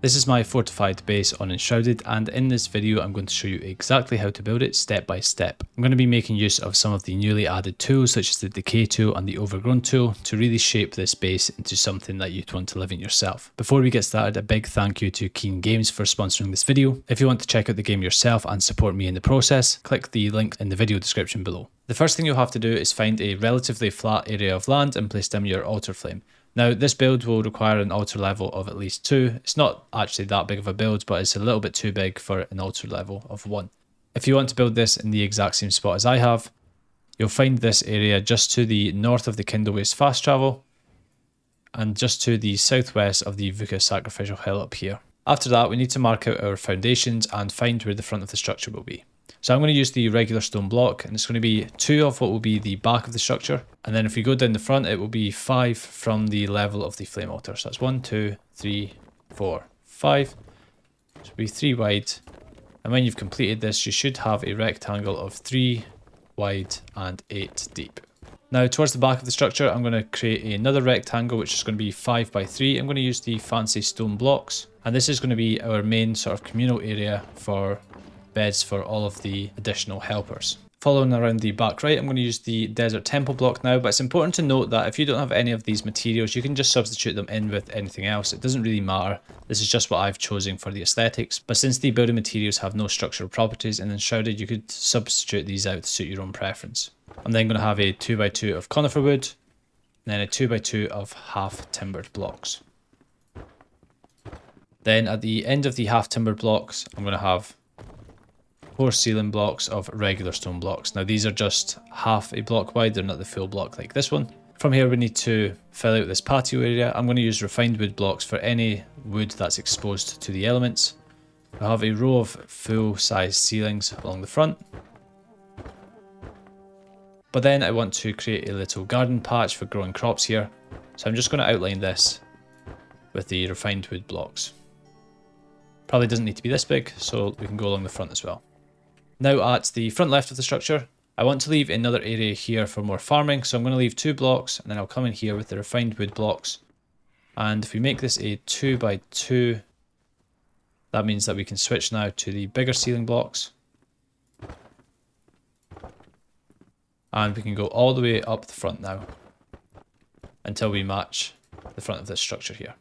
This is my fortified base on Enshrouded, and in this video I'm going to show you exactly how to build it step by step. I'm going to be making use of some of the newly added tools such as the decay tool and the overgrown tool to really shape this base into something that you'd want to live in yourself. Before we get started, a big thank you to Keen Games for sponsoring this video. If you want to check out the game yourself and support me in the process, click the link in the video description below. The first thing you'll have to do is find a relatively flat area of land and place down your altar flame. Now this build will require an altar level of at least 2. It's not actually that big of a build, but it's a little bit too big for an altar level of 1. If you want to build this in the exact same spot as I have, you'll find this area just to the north of the Kindlewaste fast travel and just to the southwest of the Vuka sacrificial hill up here. After that, we need to mark out our foundations and find where the front of the structure will be. So I'm going to use the regular stone block, and it's going to be 2 of what will be the back of the structure. And then if we go down the front, it will be 5 from the level of the flame altar. So that's 1, 2, 3, 4, 5. So it'll be 3 wide. And when you've completed this, you should have a rectangle of 3 wide and 8 deep. Now towards the back of the structure, I'm going to create another rectangle, which is going to be 5 by 3. I'm going to use the fancy stone blocks. And this is going to be our main sort of communal area for beds for all of the additional helpers. Following around the back right, I'm going to use the desert temple block now, but it's important to note that if you don't have any of these materials, you can just substitute them in with anything else. It doesn't really matter. This is just what I've chosen for the aesthetics, but since the building materials have no structural properties and Enshrouded, you could substitute these out to suit your own preference. I'm then going to have a 2x2 of conifer wood, and then a 2x2 of half timbered blocks. Then at the end of the half timbered blocks, I'm going to have 4 ceiling blocks of regular stone blocks. Now these are just half a block wide, they're not the full block like this one. From here we need to fill out this patio area. I'm going to use refined wood blocks for any wood that's exposed to the elements. I have a row of full size ceilings along the front. But then I want to create a little garden patch for growing crops here. So I'm just going to outline this with the refined wood blocks. Probably doesn't need to be this big, so we can go along the front as well. Now at the front left of the structure, I want to leave another area here for more farming, so I'm going to leave 2 blocks and then I'll come in here with the refined wood blocks. And if we make this a 2x2, that means that we can switch now to the bigger ceiling blocks. And we can go all the way up the front now until we match the front of this structure here.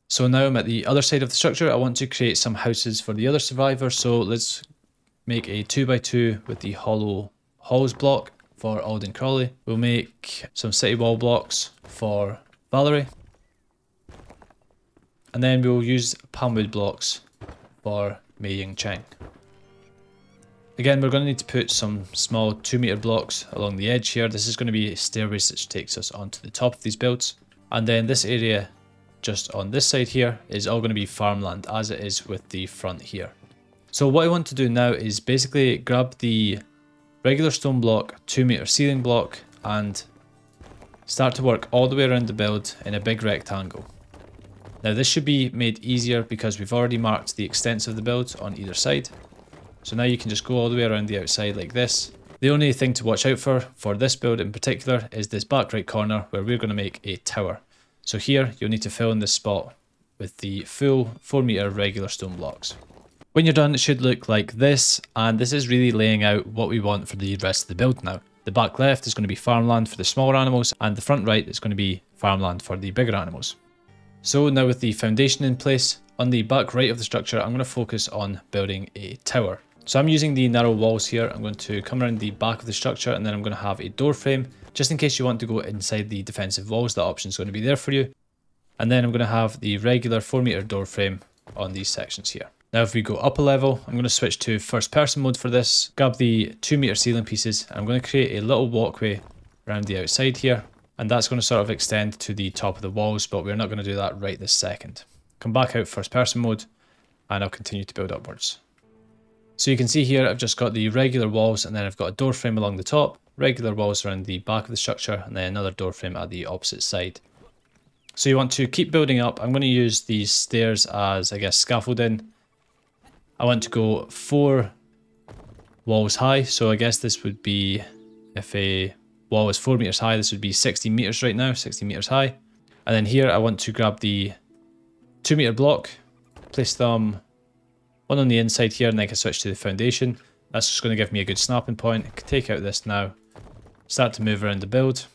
So now I'm at the other side of the structure. I want to create some houses for the other survivors, so let's make a 2x2 with the hollow halls block for Alden Crawley. We'll make some city wall blocks for Valerie. And then we'll use palmwood blocks for Mei Ying Cheng. Again, we're going to need to put some small 2-meter blocks along the edge here. This is going to be a stairways which takes us onto the top of these builds. And then this area just on this side here is all going to be farmland, as it is with the front here. So what I want to do now is basically grab the regular stone block, 2-meter ceiling block, and start to work all the way around the build in a big rectangle. Now this should be made easier because we've already marked the extents of the build on either side. So now you can just go all the way around the outside like this. The only thing to watch out for this build in particular is this back right corner where we're going to make a tower. So here you'll need to fill in this spot with the full 4-meter regular stone blocks. When you're done, it should look like this, and this is really laying out what we want for the rest of the build now. The back left is going to be farmland for the smaller animals, and the front right is going to be farmland for the bigger animals. So now with the foundation in place, on the back right of the structure, I'm going to focus on building a tower. So I'm using the narrow walls here. I'm going to come around the back of the structure, and then I'm going to have a door frame, just in case you want to go inside the defensive walls. That option is going to be there for you. And then I'm going to have the regular 4-meter door frame on these sections here. Now if we go up a level, I'm going to switch to first person mode for this, grab the 2-meter ceiling pieces, and I'm going to create a little walkway around the outside here, and that's going to sort of extend to the top of the walls, but we're not going to do that right this second. Come back out first person mode, and I'll continue to build upwards. So you can see here I've just got the regular walls, and then I've got a door frame along the top, regular walls around the back of the structure, and then another door frame at the opposite side. So you want to keep building up. I'm going to use these stairs as, I guess, scaffolding. I want to go 4 walls high, so I guess this would be, if a wall is 4 meters high, this would be 60 meters right now, 60 meters high. And then here I want to grab the 2-meter block, place them one on the inside here, and then I can switch to the foundation. That's just going to give me a good snapping point. I can take out this now, start to move around the build.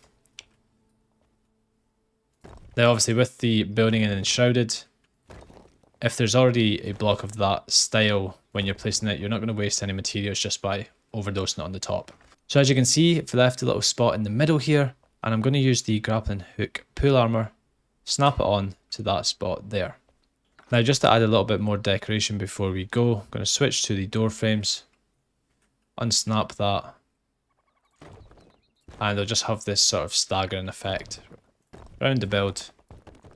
Now obviously with the building in Enshrouded, if there's already a block of that style when you're placing it, you're not going to waste any materials just by overdosing it on the top. So as you can see, I've left a little spot in the middle here, and I'm going to use the grappling hook pull armor, snap it on to that spot there. Now just to add a little bit more decoration before we go, I'm going to switch to the door frames, unsnap that, and I'll just have this sort of staggering effect around the build.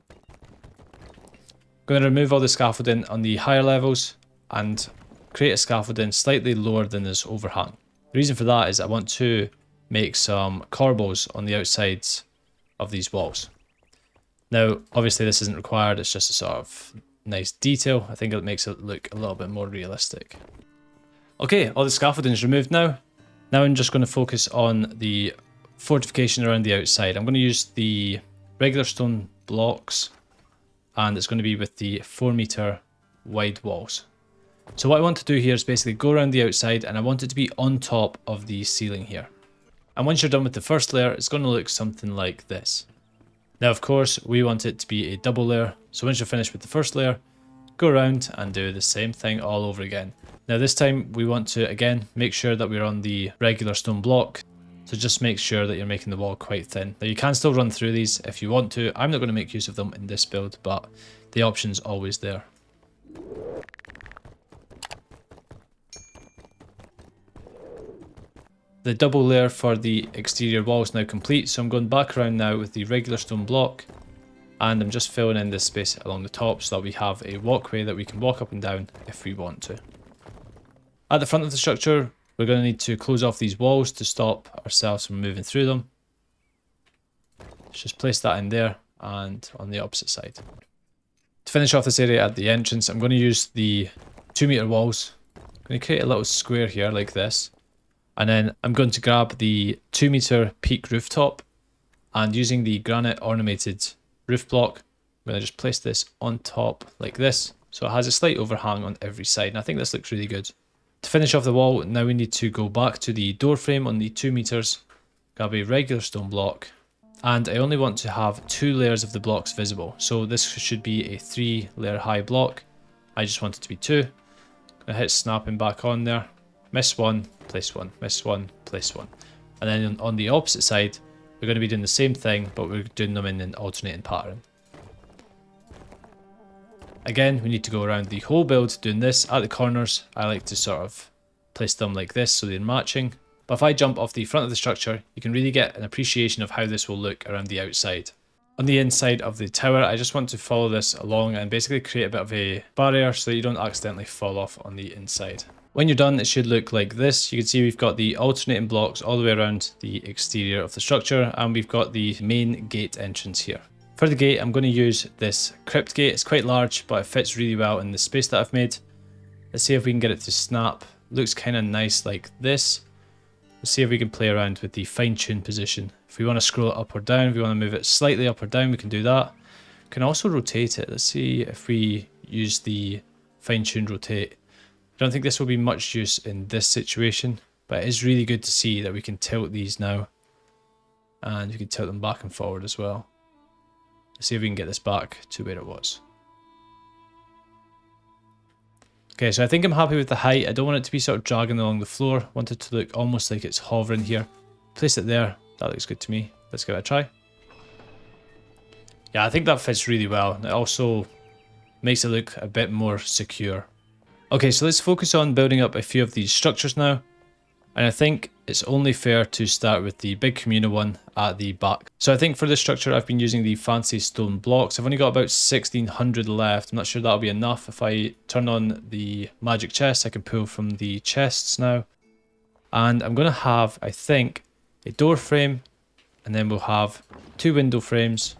I'm going to remove all the scaffolding on the higher levels and create a scaffolding slightly lower than this overhang. The reason for that is I want to make some corbels on the outsides of these walls. Now obviously this isn't required, it's just a sort of nice detail. I think it makes it look a little bit more realistic. Okay, all the scaffolding is removed now. Now I'm just going to focus on the fortification around the outside. I'm going to use the regular stone blocks, and it's going to be with the 4-meter wide walls. So what I want to do here is basically go around the outside, and I want it to be on top of the ceiling here. And once you're done with the first layer, it's going to look something like this. Now of course we want it to be a double layer, so once you're finished with the first layer, go around and do the same thing all over again. Now this time we want to again make sure that we're on the regular stone block, so just make sure that you're making the wall quite thin. Now you can still run through these if you want to. I'm not going to make use of them in this build, but the option's always there. The double layer for the exterior wall is now complete, so I'm going back around now with the regular stone block, and I'm just filling in this space along the top so that we have a walkway that we can walk up and down if we want to. At the front of the structure, we're going to need to close off these walls to stop ourselves from moving through them. Let's just place that in there and on the opposite side. To finish off this area at the entrance, I'm going to use the 2-meter walls. I'm going to create a little square here like this. And then I'm going to grab the 2-meter peak rooftop, and using the granite ornamented roof block, I'm going to just place this on top like this. So it has a slight overhang on every side, and I think this looks really good. To finish off the wall, now we need to go back to the door frame on the 2 meters, grab a regular stone block, and I only want to have 2 layers of the blocks visible. So this should be a 3-layer high block. I just want it to be 2. Gonna hit snapping back on there, miss one, place one, miss one, place one. And then on the opposite side, we're going to be doing the same thing, but we're doing them in an alternating pattern. Again, we need to go around the whole build doing this. At the corners, I like to sort of place them like this so they're matching. But if I jump off the front of the structure, you can really get an appreciation of how this will look around the outside. On the inside of the tower, I just want to follow this along and basically create a bit of a barrier so that you don't accidentally fall off on the inside. When you're done, it should look like this. You can see we've got the alternating blocks all the way around the exterior of the structure, and we've got the main gate entrance here. For the gate, I'm going to use this crypt gate. It's quite large, but it fits really well in the space that I've made. Let's see if we can get it to snap. Looks kind of nice like this. Let's see if we can play around with the fine-tune position. If we want to scroll it up or down, if we want to move it slightly up or down, we can do that. We can also rotate it. Let's see if we use the fine-tune rotate. I don't think this will be much use in this situation, but it is really good to see that we can tilt these now. And we can tilt them back and forward as well. Let's see if we can get this back to where it was. Okay, so I think I'm happy with the height. I don't want it to be sort of dragging along the floor. I want it to look almost like it's hovering here. Place it there. That looks good to me. Let's give it a try. Yeah, I think that fits really well. It also makes it look a bit more secure. Okay, so let's focus on building up a few of these structures now. And I think it's only fair to start with the big communal one at the back. So I think for this structure, I've been using the fancy stone blocks. I've only got about 1600 left. I'm not sure that'll be enough. If I turn on the magic chest, I can pull from the chests now. And I'm going to have, I think, a door frame, and then we'll have 2 window frames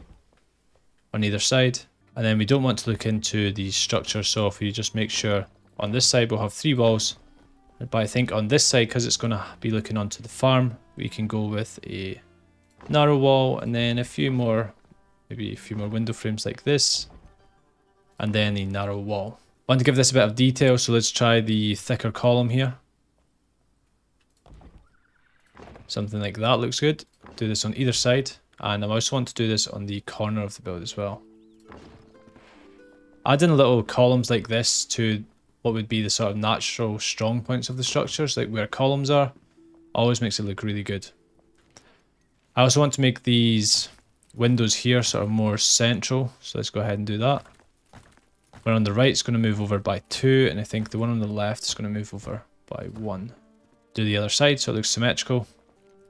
on either side. And then we don't want to look into the structure, so if we just make sure on this side we'll have 3 walls. But I think on this side, because it's going to be looking onto the farm, we can go with a narrow wall and then a few more, maybe a few more window frames like this, and then a narrow wall. Want to give this a bit of detail, so let's try the thicker column here. Something like that looks good. Do this on either side, and I also want to do this on the corner of the build as well. Adding little columns like this to what would be the sort of natural strong points of the structures, like where columns are, always makes it look really good. I also want to make these windows here sort of more central, so let's go ahead and do that. One on the right is going to move over by 2, and I think the one on the left is going to move over by 1. Do the other side so it looks symmetrical,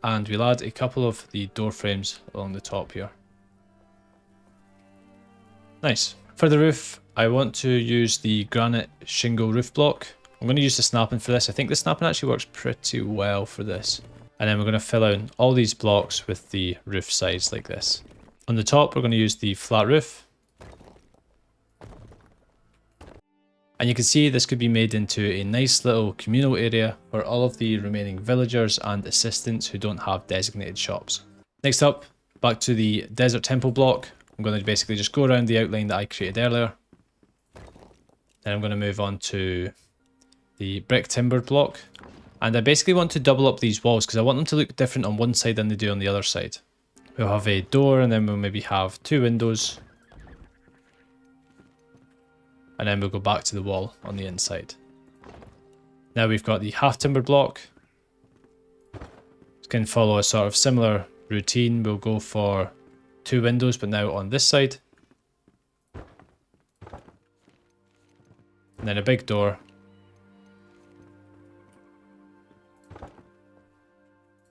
and we'll add a couple of the door frames along the top here. Nice. For the roof, I want to use the granite shingle roof block. I'm going to use the snapping for this. I think the snapping actually works pretty well for this. And then we're going to fill out all these blocks with the roof sides like this. On the top, we're going to use the flat roof. And you can see this could be made into a nice little communal area for all of the remaining villagers and assistants who don't have designated shops. Next up, back to the desert temple block. I'm going to basically just go around the outline that I created earlier. Then I'm going to move on to the brick timber block. And I basically want to double up these walls because I want them to look different on one side than they do on the other side. We'll have a door, and then we'll maybe have 2 windows. And then we'll go back to the wall on the inside. Now we've got the half timber block. It's going to follow a sort of similar routine. We'll go for 2 windows, but now on this side. And then a big door.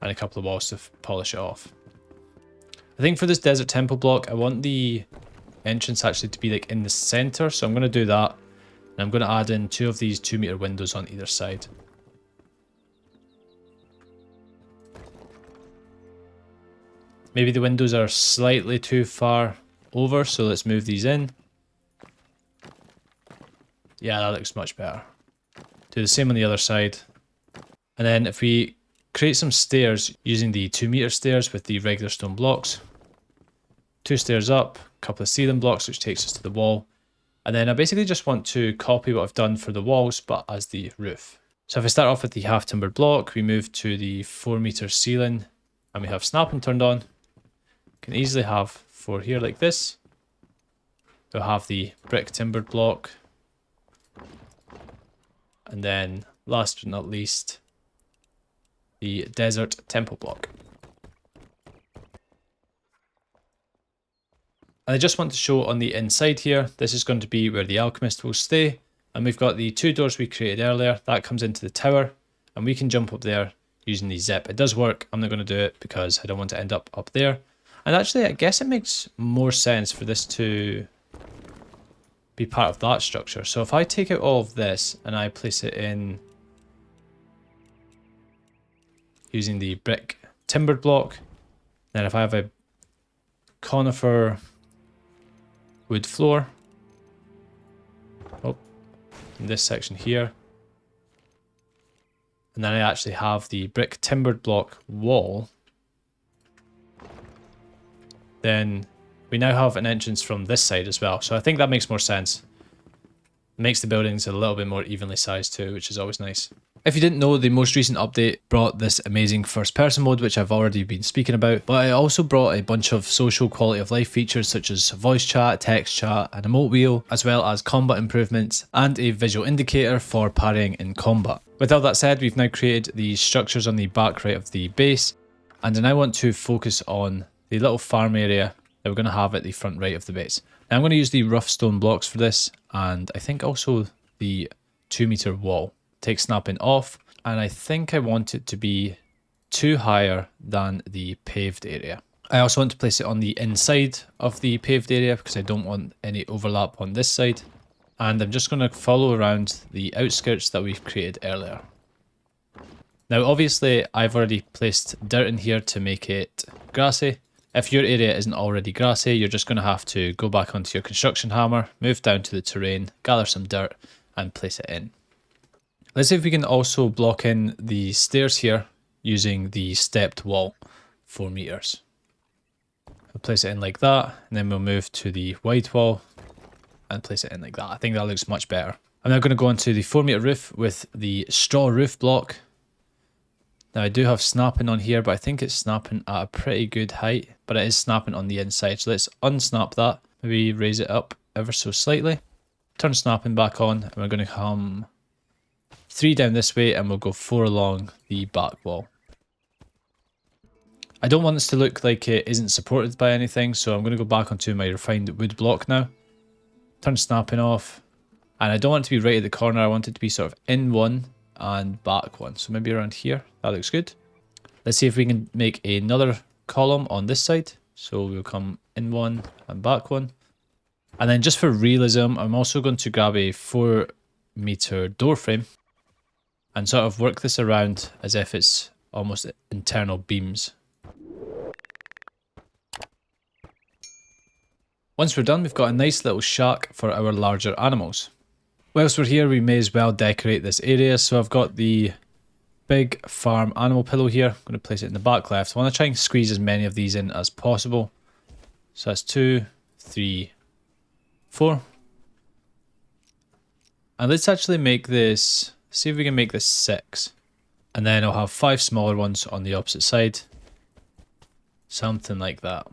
And a couple of walls to polish it off. I think for this desert temple block, I want the entrance actually to be like in the center, so I'm going to do that. And I'm going to add in 2 of these 2-meter windows on either side. Maybe the windows are slightly too far over, so let's move these in. Yeah, that looks much better. Do the same on the other side. And then if we create some stairs using the 2-meter stairs with the regular stone blocks. 2 stairs up, a couple of ceiling blocks which takes us to the wall. And then I basically just want to copy what I've done for the walls but as the roof. So if I start off with the half timbered block, we move to the 4-meter ceiling and we have snapping turned on. Can easily have 4 here like this. We'll have the brick timbered block. And then last but not least, the desert temple block. And I just want to show on the inside here, this is going to be where the alchemist will stay. And we've got the 2 doors we created earlier. That comes into the tower and we can jump up there using the zip. It does work. I'm not going to do it because I don't want to end up there. And actually, I guess it makes more sense for this to be part of that structure. So if I take out all of this and I place it in using the brick timbered block, then if I have a conifer wood floor, in this section here, and then I actually have the brick timbered block wall, then we now have an entrance from this side as well. So I think that makes more sense. It makes the buildings a little bit more evenly sized too, which is always nice. If you didn't know, the most recent update brought this amazing first person mode, which I've already been speaking about, but it also brought a bunch of social quality of life features such as voice chat, text chat, an emote wheel, as well as combat improvements and a visual indicator for parrying in combat. With all that said, we've now created the structures on the back right of the base, and I now want to focus on the little farm area that we're going to have at the front right of the base. Now I'm going to use the rough stone blocks for this, and I think also the 2-meter wall. Take snapping off, and I think I want it to be 2 higher than the paved area. I also want to place it on the inside of the paved area because I don't want any overlap on this side. And I'm just going to follow around the outskirts that we've created earlier. Now obviously I've already placed dirt in here to make it grassy. If your area isn't already grassy, you're just going to have to go back onto your construction hammer, move down to the terrain, gather some dirt and place it in. Let's see if we can also block in the stairs here using the stepped wall, 4 meters. We'll place it in like that, and then we'll move to the wide wall and place it in like that. I think that looks much better. I'm now going to go onto the 4 meter roof with the straw roof block. Now I do have snapping on here, but I think it's snapping at a pretty good height, but it is snapping on the inside. So let's unsnap that, maybe raise it up ever so slightly. Turn snapping back on, and we're going to come 3 down this way, and we'll go 4 along the back wall. I don't want this to look like it isn't supported by anything, so I'm going to go back onto my refined wood block now. Turn snapping off, and I don't want it to be right at the corner. I want it to be sort of in one and back one, so maybe around here. That looks good. Let's see if we can make another column on this side. So we'll come in one and back one. And then just for realism, I'm also going to grab a 4 meter door frame and sort of work this around as if it's almost internal beams. Once we're done, we've got a nice little shack for our larger animals. Whilst we're here, we may as well decorate this area. So I've got the big farm animal pillow here. I'm going to place it in the back left. I want to try and squeeze as many of these in as possible. So that's 2, 3, 4. And let's actually make this, see if we can make this 6. And then I'll have 5 smaller ones on the opposite side. Something like that.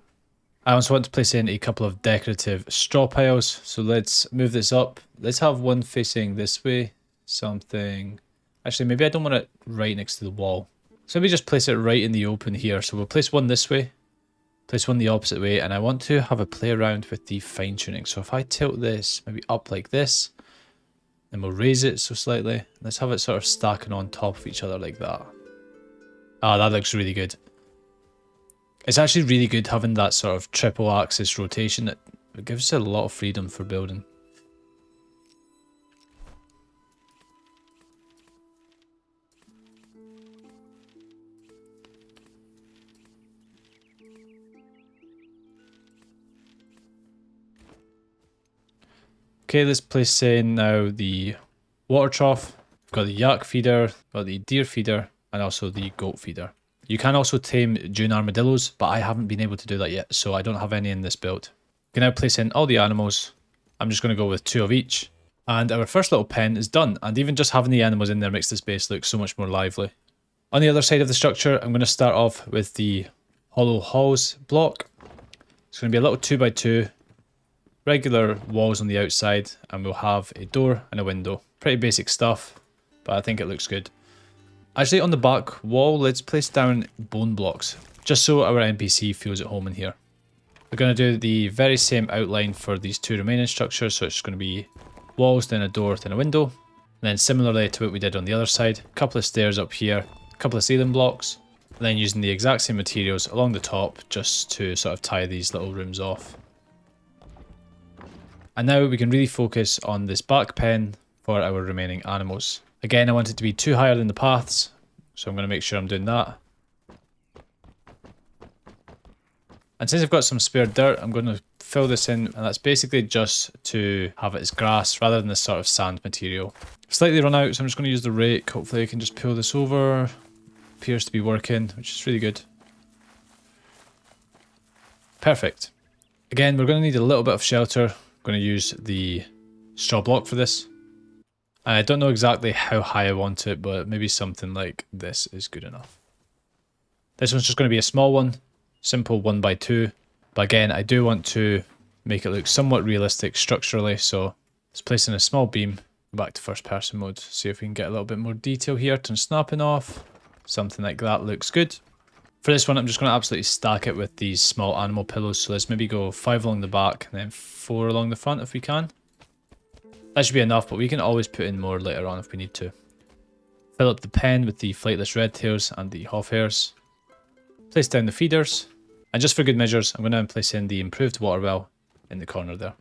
I also want to place in a couple of decorative straw piles. So let's move this up. Let's have one facing this way. Something... Actually, maybe I don't want it right next to the wall. So maybe just place it right in the open here. So we'll place one this way. Place one the opposite way. And I want to have a play around with the fine tuning. So if I tilt this maybe up like this. Then we'll raise it so slightly. Let's have it sort of stacking on top of each other like that. Ah, that looks really good. It's actually really good having that sort of triple axis rotation. It gives us a lot of freedom for building. Okay, let's place in now the water trough. We've got the yak feeder, got the deer feeder, and also the goat feeder. You can also tame Dune armadillos, but I haven't been able to do that yet, so I don't have any in this build. We can now place in all the animals. I'm just going to go with 2 of each. And our first little pen is done, and even just having the animals in there makes this base look so much more lively. On the other side of the structure, I'm going to start off with the hollow halls block. It's going to be a little 2x2, regular walls on the outside, and we'll have a door and a window. Pretty basic stuff, but I think it looks good. Actually, on the back wall, let's place down bone blocks, just so our NPC feels at home in here. We're going to do the very same outline for these 2 remaining structures, so it's going to be walls, then a door, then a window. And then similarly to what we did on the other side, a couple of stairs up here, a couple of ceiling blocks, and then using the exact same materials along the top just to sort of tie these little rooms off. And now we can really focus on this back pen for our remaining animals. Again, I want it to be 2 higher than the paths, so I'm going to make sure I'm doing that. And since I've got some spare dirt, I'm going to fill this in, and that's basically just to have it as grass rather than this sort of sand material. Slightly run out, so I'm just going to use the rake. Hopefully I can just pull this over. Appears to be working, which is really good. Perfect. Again, we're going to need a little bit of shelter. I'm going to use the straw block for this. I don't know exactly how high I want it, but maybe something like this is good enough. This one's just going to be a small one, simple 1x2. But again, I do want to make it look somewhat realistic structurally, so let's place in a small beam. Go back to first person mode, see if we can get a little bit more detail here. Turn snapping off. Something like that looks good. For this one, I'm just going to absolutely stack it with these small animal pillows. So let's maybe go 5 along the back and then 4 along the front if we can. That should be enough, but we can always put in more later on if we need to. Fill up the pen with the flightless red tails and the hoff hairs. Place down the feeders. And just for good measures, I'm going to place in the improved water well in the corner there.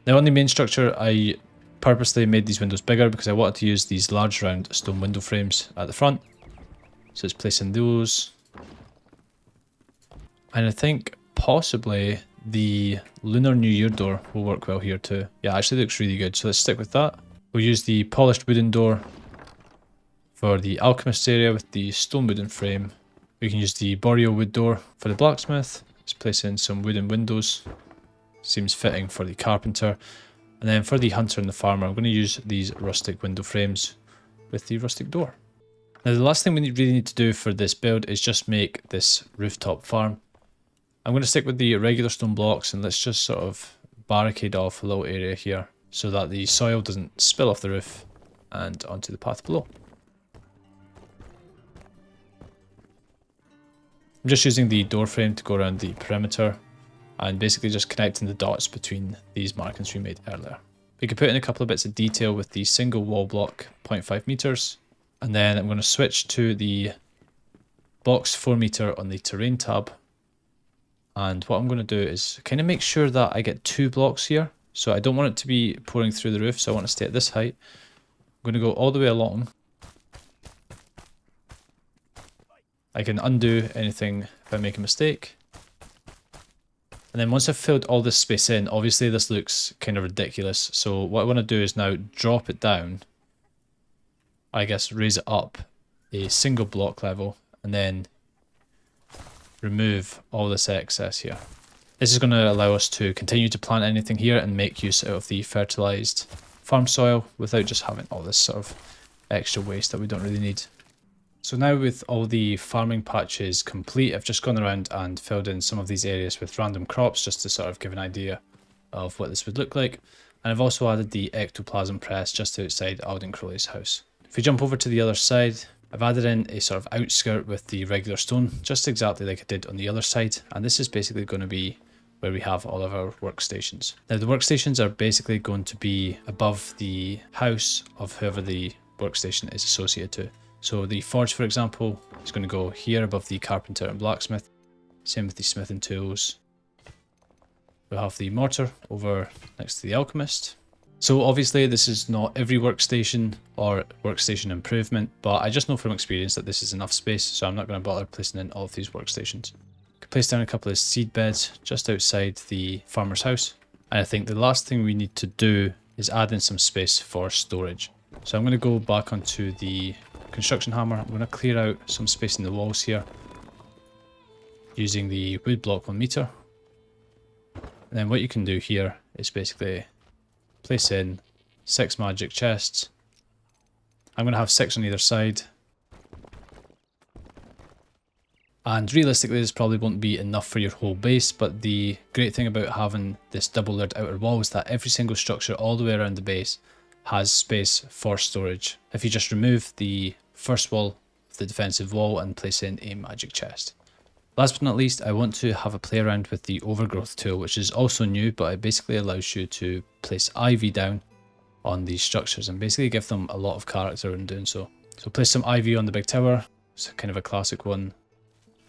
Now on the main structure, I purposely made these windows bigger because I wanted to use these large round stone window frames at the front. So let's place in those. And I think possibly the Lunar New Year door will work well here too. Yeah, actually looks really good, so let's stick with that. We'll use the polished wooden door for the alchemist area with the stone wooden frame. We can use the boreal wood door for the blacksmith. Let's place in some wooden windows. Seems fitting for the carpenter. And then for the hunter and the farmer, I'm going to use these rustic window frames with the rustic door. Now the last thing we really need to do for this build is just make this rooftop farm. I'm going to stick with the regular stone blocks, and let's just sort of barricade off a little area here so that the soil doesn't spill off the roof and onto the path below. I'm just using the door frame to go around the perimeter and basically just connecting the dots between these markings we made earlier. We could put in a couple of bits of detail with the single wall block 0.5 meters, and then I'm going to switch to the box 4 meter on the terrain tab. And what I'm going to do is kind of make sure that I get 2 blocks here. So I don't want it to be pouring through the roof, so I want to stay at this height. I'm going to go all the way along. I can undo anything if I make a mistake. And then once I've filled all this space in, obviously this looks kind of ridiculous. So what I want to do is now drop it down. I guess raise it up a single block level and then remove all this excess here. This is going to allow us to continue to plant anything here and make use out of the fertilized farm soil without just having all this sort of extra waste that we don't really need. So now with all the farming patches complete, I've just gone around and filled in some of these areas with random crops just to sort of give an idea of what this would look like. And I've also added the ectoplasm press just outside Alden Crowley's house. If we jump over to the other side, I've added in a sort of outskirt with the regular stone, just exactly like I did on the other side. And this is basically going to be where we have all of our workstations. Now the workstations are basically going to be above the house of whoever the workstation is associated to. So the forge, for example, is going to go here above the carpenter and blacksmith. Same with the smithing tools. We'll have the mortar over next to the alchemist. So obviously this is not every workstation or workstation improvement, but I just know from experience that this is enough space, so I'm not going to bother placing in all of these workstations. Could place down a couple of seed beds just outside the farmer's house. And I think the last thing we need to do is add in some space for storage. So I'm going to go back onto the construction hammer. I'm going to clear out some space in the walls here using the wood block 1 meter. And then what you can do here is basically place in 6 magic chests. I'm going to have 6 on either side. And realistically this probably won't be enough for your whole base, but the great thing about having this double layered outer wall is that every single structure all the way around the base has space for storage. If you just remove the first wall of the defensive wall and place in a magic chest. Last but not least, I want to have a play around with the overgrowth tool, which is also new, but it basically allows you to place ivy down on these structures and basically give them a lot of character in doing so. So place some ivy on the big tower, it's kind of a classic one.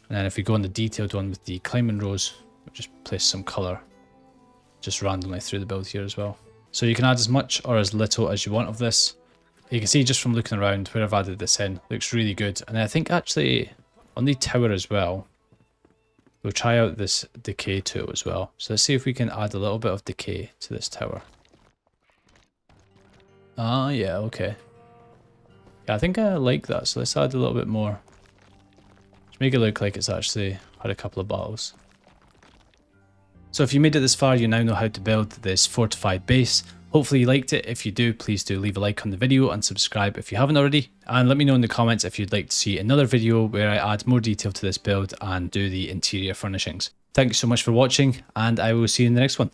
And then if we go on the detailed one with the climbing rows, we'll just place some colour just randomly through the build here as well. So you can add as much or as little as you want of this. You can see just from looking around where I've added this in, looks really good. And I think actually on the tower as well, we'll try out this decay tool as well. So let's see if we can add a little bit of decay to this tower. Ah, yeah, okay. Yeah, I think I like that. So let's add a little bit more. Just make it look like it's actually had a couple of battles. So if you made it this far, you now know how to build this fortified base. Hopefully you liked it. If you do, please do leave a like on the video and subscribe if you haven't already. And let me know in the comments if you'd like to see another video where I add more detail to this build and do the interior furnishings. Thank you so much for watching, and I will see you in the next one.